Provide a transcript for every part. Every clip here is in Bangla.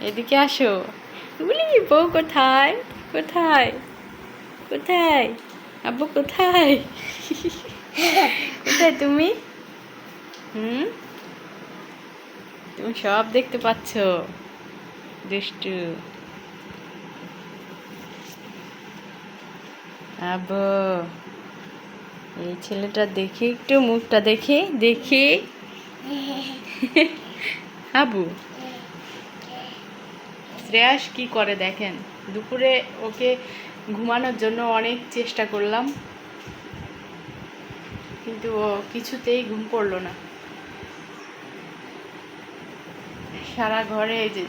এদিকে আসো। বলি বউ কোথায়? কোথায় কোথায় আব্বু কোথায়? কোথায় তুমি? তুমি সব দেখতে পাচ্ছ, দুষ্টু আব্বু। এই ছেলেটা দেখি, একটু মুখটা দেখি দেখি। আবু শ্রেয়াস কি করে দেখেন। দুপুরে ওকে ঘুমানোর জন্য অনেক চেষ্টা করলাম, কিন্তু ও কিছুতেই ঘুম পড়লো না। সারা ঘরে এই যে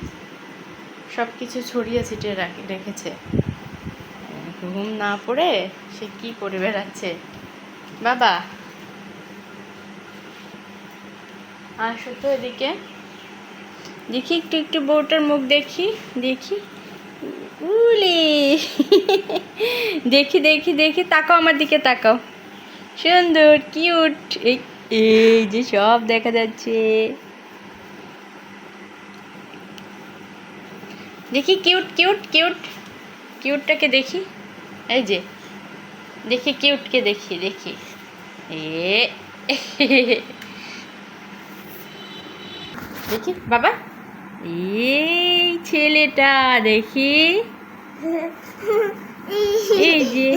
সব কিছু ছড়িয়ে ছিটিয়ে রেখেছে। ঘুম না পড়ে সে কি করে বেড়াচ্ছে। বাবা আসো তো এদিকে, দেখি একটু একটু বউটার মুখ দেখি দেখি। উলি দেখি দেখি দেখি, তাকাও আমার দিকে, তাকাও। সুন্দর কিউট, এই এই যে সব দেখা যাচ্ছে। দেখি কিউট কিউট কিউট, কিউটটাকে দেখি। এই যে দেখি কিউটকে দেখি দেখি। এ দেখি বাবা, এই ছেলেটা দেখি, এই যে